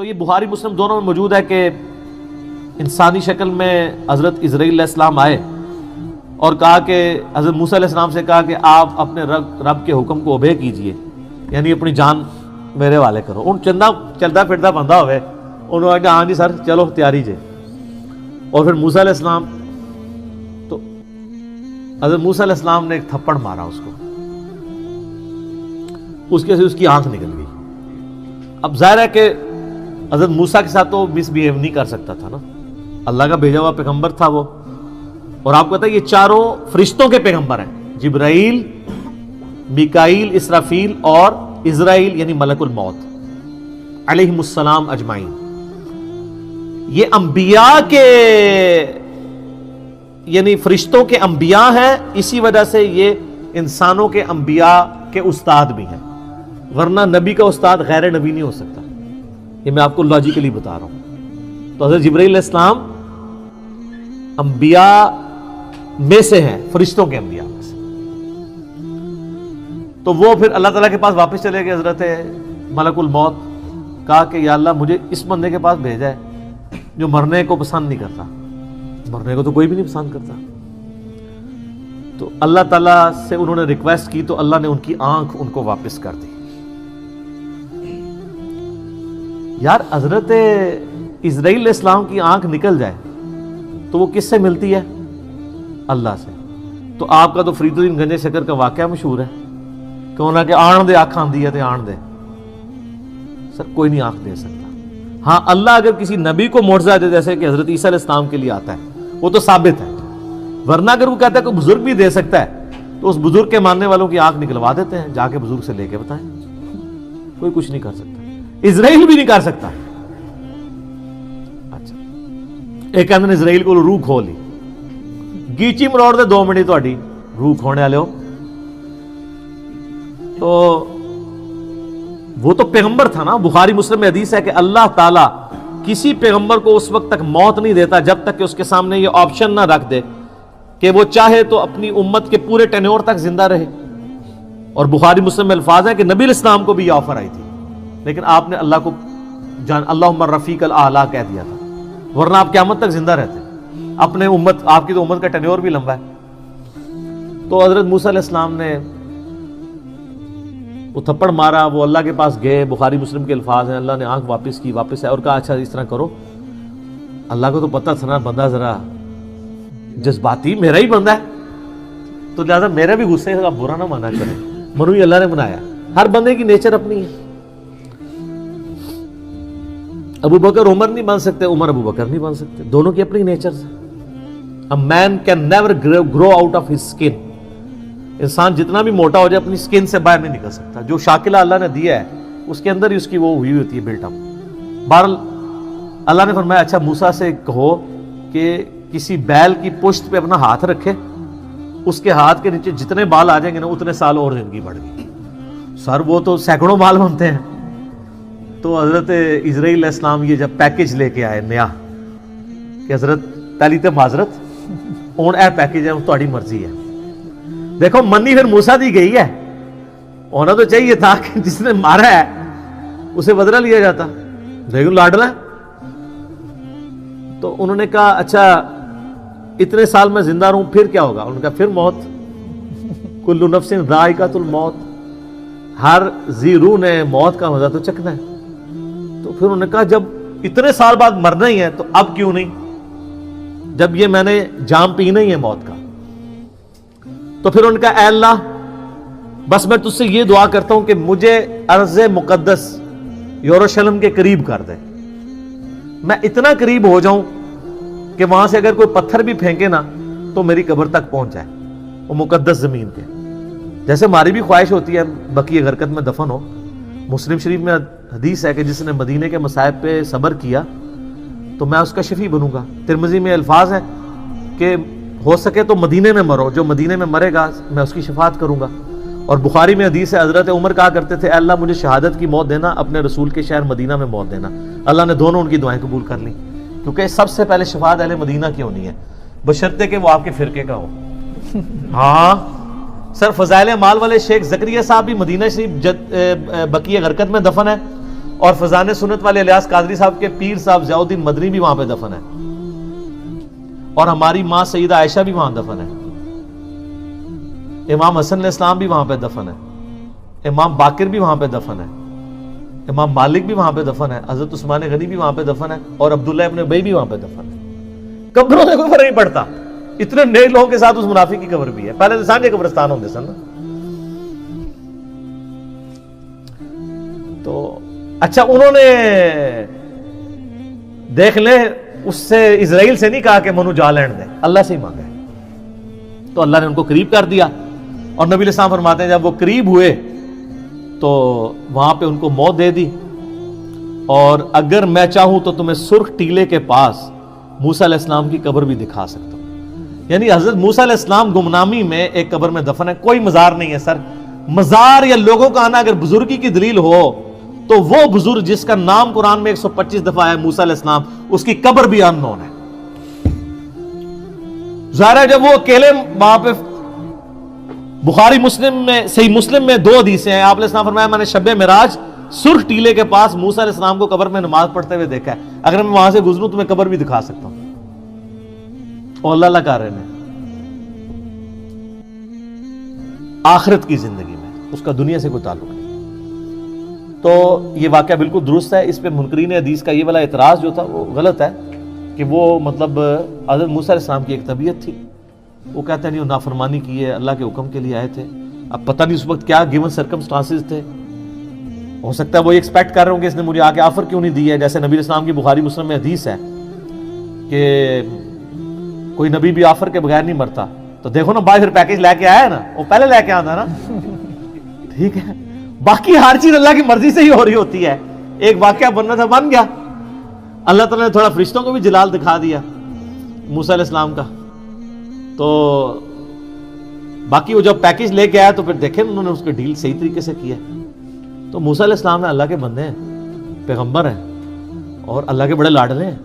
تو یہ بخاری مسلم دونوں میں موجود ہے کہ انسانی شکل میں حضرت اسرائیل علیہ السلام آئے اور کہا کہ حضرت موسیٰ علیہ السلام سے کہا کہ آپ اپنے رب کے حکم کو اوبے کیجئے، یعنی اپنی جان میرے والے کرو. ان چندہ چلتا پھرتا بندہ ہوئے، انہوں نے کہا ہاں جی سر چلو تیاری جے. اور پھر موسیٰ علیہ السلام، تو حضرت موسیٰ علیہ السلام نے ایک تھپڑ مارا اس کو، اس کی آنکھ نکل گئی. اب ظاہر ہے کہ حضرت موسیٰ کے ساتھ تو مس بیہیو نہیں کر سکتا تھا نا، اللہ کا بھیجا ہوا پیغمبر تھا وہ. اور آپ کو پتہ ہے یہ چاروں فرشتوں کے پیغمبر ہیں، جبرائیل، میکائیل، اسرافیل اور اسرائیل یعنی ملک الموت علیہم السلام اجمعین. یہ انبیاء کے یعنی فرشتوں کے انبیاء ہیں، اسی وجہ سے یہ انسانوں کے انبیاء کے استاد بھی ہیں، ورنہ نبی کا استاد غیر نبی نہیں ہو سکتا. یہ میں آپ کو لاجیکلی بتا رہا ہوں. تو حضرت جبرائیل علیہ السلام انبیاء میں سے ہیں، فرشتوں کے انبیاء میں سے. تو وہ پھر اللہ تعالیٰ کے پاس واپس چلے گئے. حضرت ملک الموت کہا کہ یا اللہ مجھے اس بندے کے پاس بھیجا ہے جو مرنے کو پسند نہیں کرتا. مرنے کو تو کوئی بھی نہیں پسند کرتا. تو اللہ تعالیٰ سے انہوں نے ریکویسٹ کی تو اللہ نے ان کی آنکھ ان کو واپس کر دی. یار حضرت اسرائیل علیہ السلام کی آنکھ نکل جائے تو وہ کس سے ملتی ہے؟ اللہ سے. تو آپ کا تو فرید الدین گنج شکر کا واقعہ مشہور ہے کہ انہوں نے کہ آن دے آنکھ آندی ہے تو آن دے. سر کوئی نہیں آنکھ دے سکتا. ہاں اللہ اگر کسی نبی کو معجزہ دے جیسے کہ حضرت عیسیٰ علیہ السلام کے لیے آتا ہے وہ تو ثابت ہے، ورنہ اگر وہ کہتا ہے کہ بزرگ بھی دے سکتا ہے تو اس بزرگ کے ماننے والوں کی آنکھ نکلوا دیتے ہیں، جا کے بزرگ سے لے کے بتائیں. کوئی کچھ نہیں کر سکتا، اسرائیل بھی نہیں کر سکتا. اچھا ایک کہتے ہیں اسرائیل کو روح کھو لی، گیچی مروڑ دے 2 منٹ تہاڈی روح کھونے والے ہو. تو وہ تو پیغمبر تھا نا. بخاری مسلم میں حدیث ہے کہ اللہ تعالیٰ کسی پیغمبر کو اس وقت تک موت نہیں دیتا جب تک کہ اس کے سامنے یہ آپشن نہ رکھ دے کہ وہ چاہے تو اپنی امت کے پورے ٹینیور تک زندہ رہے. اور بخاری مسلم میں الفاظ ہیں کہ نبی علیہ السلام کو بھی یہ آفر آئی تھی، لیکن آپ نے اللہ کو اللہم رفیق الاعلیٰ کہہ دیا تھا، ورنہ آپ قیامت تک زندہ رہتے. اپنے امت، آپ کی تو امت کا ٹینیور بھی لمبا ہے. تو حضرت موسیٰ علیہ السلام نے وہ تھپڑ مارا، وہ اللہ کے پاس گئے. بخاری مسلم کے الفاظ ہیں اللہ نے آنکھ واپس کی، واپس ہے اور کہا اچھا اس طرح کرو. اللہ کو تو پتہ تھا نا بندہ ذرا جذباتی میرا ہی بندہ ہے، تو لہٰذا میرا بھی غصے کا برا نہ مانا کرے. منو ہی اللہ نے بنایا، ہر بندے کی نیچر اپنی ہے. ابو بکر عمر نہیں بن سکتے، عمر ابو بکر نہیں بن سکتے، دونوں کی اپنی نیچر سے. A man can never grow out of his skin. انسان جتنا بھی موٹا ہو جائے اپنی سکن سے باہر نہیں نکل سکتا. جو شاکلہ اللہ نے دیا ہے اس کے اندر ہی اس کی وہ ہوئی ہوتی ہے بلٹ اپ. بہرحال اللہ نے فرمایا اچھا موسیٰ سے کہو کہ کسی بیل کی پشت پہ اپنا ہاتھ رکھے، اس کے ہاتھ کے نیچے جتنے بال آ جائیں گے نا اتنے سال اور زندگی بڑھ گئی. سر وہ تو سینکڑوں بال بنتے ہیں. تو حضرت اسرائیل علیہ السلام یہ جب پیکج لے کے آئے نیا کہ حضرت پہلی تو معذرت ہوں اے پیکج ہے تہاڈی مرضی ہے. دیکھو منی پھر موسیٰ دی گئی ہے، ہونا تو چاہیے تھا کہ جس نے مارا ہے اسے بدلہ لیا جاتا، لیکن لاڈلا ہے. تو انہوں نے کہا اچھا اتنے سال میں زندہ رہوں پھر کیا ہوگا؟ انہوں نے کہا پھر موت. کل نفس ذائقۃ الموت، ہر ذی روح نے موت کا مزہ تو چکھنا ہے. تو پھر انہوں نے کہا جب اتنے سال بعد مرنا ہی ہے تو اب کیوں نہیں، جب یہ میں نے جام پینا ہی ہے موت کا. تو پھر انہوں نے کہا اے اللہ بس میں تجھ سے یہ دعا کرتا ہوں کہ مجھے ارض مقدس یروشلم کے قریب کر دے، میں اتنا قریب ہو جاؤں کہ وہاں سے اگر کوئی پتھر بھی پھینکے نا تو میری قبر تک پہنچ جائے، وہ مقدس زمین کے. جیسے ہماری بھی خواہش ہوتی ہے بقیع غرقد میں دفن ہو. مسلم شریف میں حدیث ہے کہ جس نے مدینے کے مصائب پہ صبر کیا تو میں اس کا شفیع بنوں گا. ترمذی میں الفاظ ہیں کہ ہو سکے تو مدینے میں مرو، جو مدینے میں مرے گا میں اس کی شفاعت کروں گا. اور بخاری میں حدیث ہے حضرت عمر کہا کرتے تھے اے اللہ مجھے شہادت کی موت دینا، اپنے رسول کے شہر مدینہ میں موت دینا. اللہ نے دونوں ان کی دعائیں قبول کر لیں، کیونکہ سب سے پہلے شفاعت اہل مدینہ کی ہونی ہے، بشرطے کہ وہ آپ کے فرقے کا ہو. ہاں سر فضائل اعمال والے شیخ زکریا صاحب بھی مدینہ شریف بقیع غرقد میں دفن ہے، اور فضان سنت والے الیاس قادری صاحب کے پیر صاحب ضیاء الدین مدنی بھی وہاں پہ دفن ہے، اور ہماری ماں سیدہ عائشہ بھی وہاں دفن ہے، امام حسن علیہ السلام بھی وہاں پہ دفن ہے، امام باقر بھی وہاں پہ دفن ہے، امام مالک بھی وہاں پہ دفن ہے، حضرت عثمان غنی بھی وہاں پہ دفن ہے، اور عبداللہ ابن ابی بھی وہاں پہ دفن ہے۔ قبروں سے کوئی فرق نہیں پڑتا، اتنے نیک لوگوں کے ساتھ اس منافق کی قبر بھی ہے۔ پہلے انسان کے قبرستان ہوتے سن نا۔ تو اچھا انہوں نے دیکھ لیں اس سے اسرائیل سے نہیں کہا کہ منو جا لین دے، اللہ سے ہی مانگا ہے، تو اللہ نے ان کو قریب کر دیا۔ اور نبی علیہ السلام فرماتے ہیں جب وہ قریب ہوئے تو وہاں پہ ان کو موت دے دی، اور اگر میں چاہوں تو تمہیں سرخ ٹیلے کے پاس موسیٰ علیہ السلام کی قبر بھی دکھا سکتا ہوں۔ یعنی حضرت موسیٰ علیہ السلام گمنامی میں ایک قبر میں دفن ہے، کوئی مزار نہیں ہے سر۔ مزار یا لوگوں کا آنا اگر بزرگی کی دلیل ہو تو وہ بزرگ جس کا نام قرآن میں 125 دفعہ ہے موسیٰ علیہ السلام، اس کی قبر بھی ان نون ہے۔ ظاہر ہے جب وہ اکیلے وہاں پہ، بخاری مسلم میں، صحیح مسلم میں 2 حدیثیں ہیں، آپ علیہ السلام فرمایا میں نے شب معراج سرخ ٹیلے کے پاس موسیٰ علیہ السلام کو قبر میں نماز پڑھتے ہوئے دیکھا ہے، اگر میں وہاں سے گزروں تو میں قبر بھی دکھا سکتا ہوں۔ اور اللہ کر رہے ہیں آخرت کی زندگی میں، اس کا دنیا سے کوئی تعلق نہیں۔ تو یہ واقعہ بالکل درست ہے، اس پہ منکرین حدیث کا یہ والا اعتراض جو تھا وہ غلط ہے کہ وہ مطلب حضرت موسیٰ علیہ السلام کی ایک طبیعت تھی، وہ کہتے ہیں نہیں وہ نافرمانی کی ہے، اللہ کے حکم کے لیے آئے تھے، اب پتہ نہیں اس وقت کیا گیون سرکمسٹانسز تھے، ہو سکتا ہے وہ ایکسپیکٹ کر رہے ہوں کہ اس نے مجھے آگے آفر کیوں نہیں دی ہے، جیسے نبی علیہ السلام کی بخاری مسلم میں حدیث ہے کہ کوئی نبی بھی آفر کے بغیر نہیں مرتا، تو دیکھو نا بھائی پھر پیکیج لے کے آیا ہے نا، وہ پہلے لے کے آتا نا، ٹھیک ہے، باقی ہر چیز اللہ کی مرضی سے ہی ہو رہی ہوتی ہے۔ ایک واقعہ بننا تھا بن گیا، اللہ تعالیٰ نے تھوڑا فرشتوں کو بھی جلال دکھا دیا موسیٰ علیہ السلام کا، تو باقی وہ جب پیکیج لے کے آیا تو پھر دیکھیں انہوں نے اس کو ڈیل صحیح طریقے سے کیا۔ تو موسیٰ علیہ السلام اللہ کے بندے ہیں، پیغمبر ہیں، اور اللہ کے بڑے لاڈلے ہیں۔